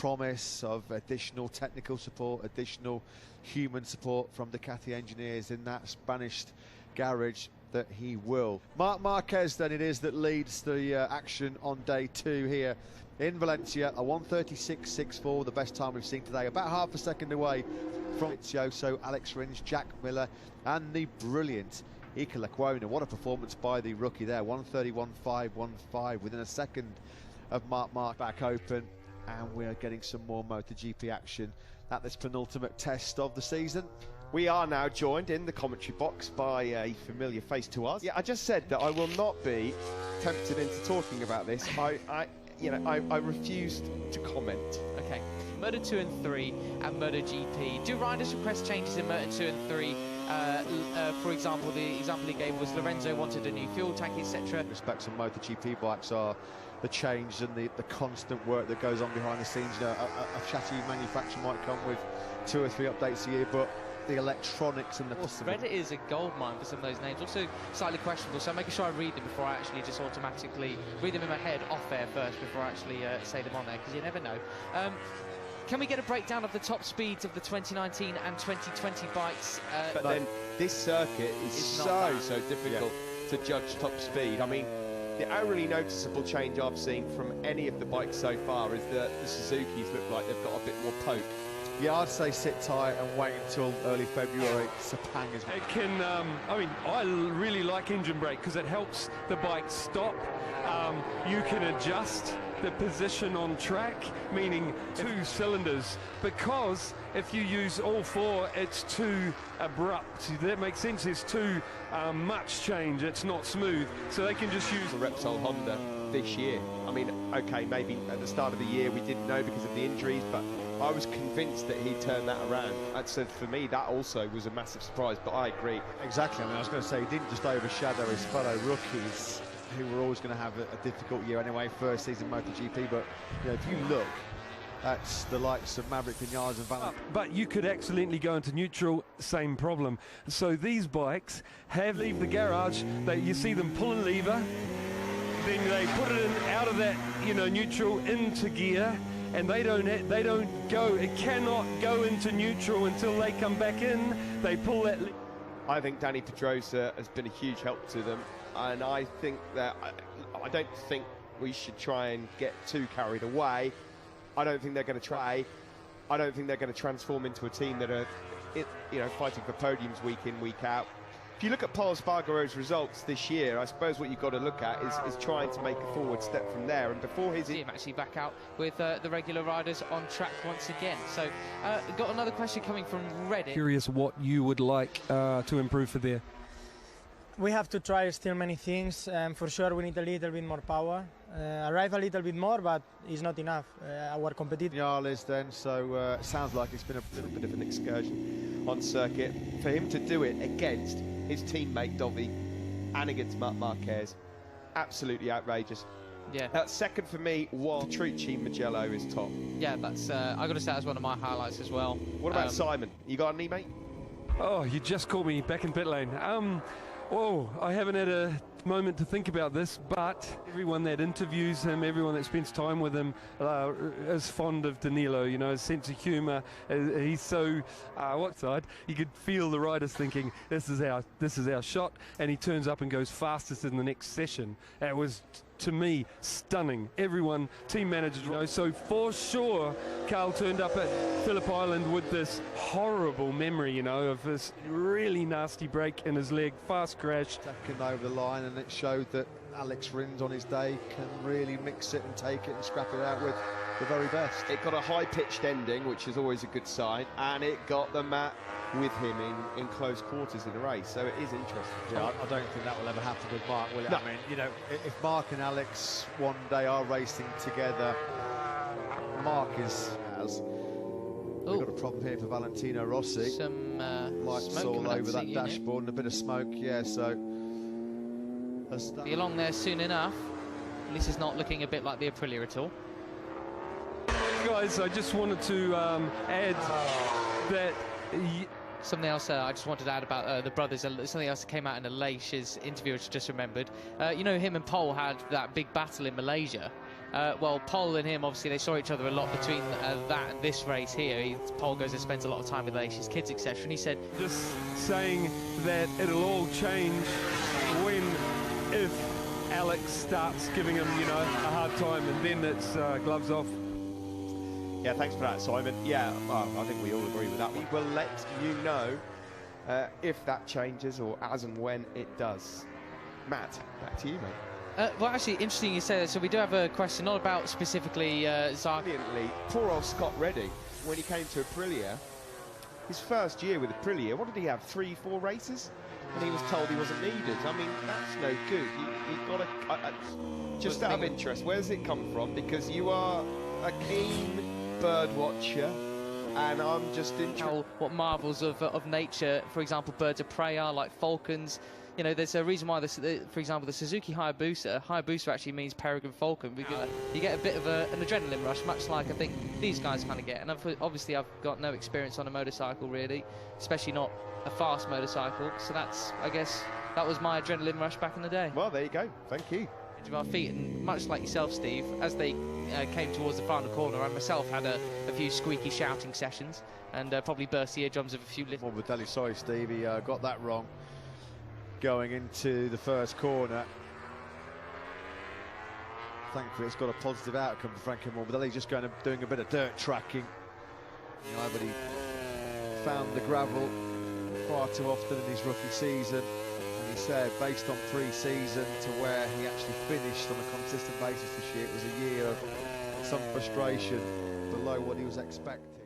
promise of additional technical support, additional human support from Ducati engineers in that Spanish garage, that he will. Marc Marquez then it is that leads the action on day 2 here in Valencia, a 1:36.64, the best time we've seen today, about half a second away from so Alex Rins, Jack Miller and the brilliant Iker Lecuona. What a performance by the rookie there, 1:31.515 within a second of Marc back open, and we're getting some more MotoGP action at this penultimate test of the season. We are now joined in the commentary box by a familiar face to us. Yeah, I just said that I will not be tempted into talking about this. I refused to comment. Okay, Moto 2 and 3 and MotoGP. Do riders request changes in Moto 2 and 3? For example, the example he gave was Lorenzo wanted a new fuel tank, etc. Respects on MotoGP bikes are the change and the constant work that goes on behind the scenes. You know, a chassis manufacturer might come with 2 or 3 updates a year, but the electronics and the Reddit is a goldmine for some of those names, also slightly questionable, so I'm making sure I read them before I actually just automatically read them in my head off air first before I actually say them on there, because you never know. Can we get a breakdown of the top speeds of the 2019 and 2020 bikes? But then this circuit is so difficult to judge top speed. I mean, the only noticeable change I've seen from any of the bikes so far is that the Suzukis look like they've got a bit more poke. Yeah, I'd say sit tight and wait until early February. Sepang is. It can, I really like engine brake because it helps the bike stop. You can adjust the position on track, meaning 2 cylinders, because if you use all 4, it's too abrupt. That makes sense. There's too much change. It's not smooth. So they can just use the Repsol Honda this year. I mean, okay, maybe at the start of the year we didn't know because of the injuries, but I was convinced that he'd turn that around. And so for me, that also was a massive surprise, but I agree. Exactly. I mean, I was going to say, he didn't just overshadow his fellow rookies, who were always going to have a difficult year anyway, first season MotoGP, but you know, if you look at the likes of Maverick Vinales and Van. But you could accidentally go into neutral, same problem. So these bikes leave the garage, you see them pull a lever, then they put it in out of that, neutral into gear, and they don't go. It cannot go into neutral until they come back in. They pull that. I think Danny Pedrosa has been a huge help to them, and I think that I don't think we should try and get too carried away. I don't think they're going to try. I don't think they're going to transform into a team that are, fighting for podiums week in, week out. If you look at Paul Espargaro's results this year, I suppose what you've got to look at is trying to make a forward step from there. And before his... See him actually back out with the regular riders on track once again. So, got another question coming from Reddit. Curious what you would like to improve for there. We have to try still many things. For sure, we need a little bit more power. Arrive a little bit more, but it's not enough. Our competitive... Vinales then, so it sounds like it's been a little bit of an excursion on circuit. For him to do it against his teammate Dovi and against Marc Marquez, absolutely outrageous. Yeah. Second for me, Petrucci Mugello is top. Yeah, that's I got to say that's one of my highlights as well. What about Simon? You got any, mate? Oh, you just caught me back in pit lane. I haven't had a moment to think about this, but everyone that interviews him, everyone that spends time with him is fond of Danilo, his sense of humour. He's so, you could feel the riders thinking, this is our shot, and he turns up and goes fastest in the next session. It was, to me, stunning. Everyone, team managers, so for sure, Carl turned up at Phillip Island with this horrible memory, of this really nasty break in his leg, fast crash. Second over the line, and it showed that Alex Rins on his day can really mix it and take it and scrap it out with the very best. It got a high-pitched ending, which is always a good sign, and it got the mat with him in close quarters in the race, so it is interesting. Yeah, I don't think that will ever happen with Marc, will it? No. I mean, if Marc and Alex one day are racing together, Marc we've got a problem here for Valentino Rossi. Some lights all over that dashboard and a bit of smoke, yeah, so... Be along there soon enough. At least it's not looking a bit like the Aprilia at all. Guys, I just wanted to add that... Something else I just wanted to add about the brothers, something else that came out in Alaish's interview, which I just remembered. Him and Pol had that big battle in Malaysia, well, Pol and him, obviously, they saw each other a lot between that and this race here. Pol goes and spends a lot of time with his kids, etc. And he said, just saying that it'll all change if Alex starts giving him, you know, a hard time, and then it's gloves off. Yeah, thanks for that, Simon. Yeah, well, I think we all agree with that. We will let you know if that changes or as and when it does. Matt, back to you, mate. well, actually, interesting you say that. So we do have a question, not about specifically Zark. Brilliantly, poor old Scott Reddy, when he came to Aprilia, his first year with Aprilia, what did he have, 3-4 races? And he was told he wasn't needed. I mean, that's no good. You've got to... just out of interest, where does it come from? Because you are a keen bird watcher, and I'm just interested... What marvels of nature, for example, birds of prey are, like falcons. You know, there's a reason why, for example, the Suzuki Hayabusa actually means peregrine falcon, because you get a bit of an adrenaline rush, much like I think these guys kind of get. And obviously I've got no experience on a motorcycle, really, especially not a fast motorcycle. So that's, I guess, that was my adrenaline rush back in the day. Well, there you go. Thank you. Of our feet, and much like yourself, Steve, as they came towards the final corner, I myself had a few squeaky shouting sessions and probably burst the eardrums of a few little... Morbidelli, sorry, Steve, he got that wrong going into the first corner. Thankfully, it's got a positive outcome for Frankie Morbidelli, just doing a bit of dirt tracking. You know, but he found the gravel far too often in his rookie season. And he said, based on pre-season to where he actually finished on a consistent basis this year, it was a year of some frustration below what he was expecting.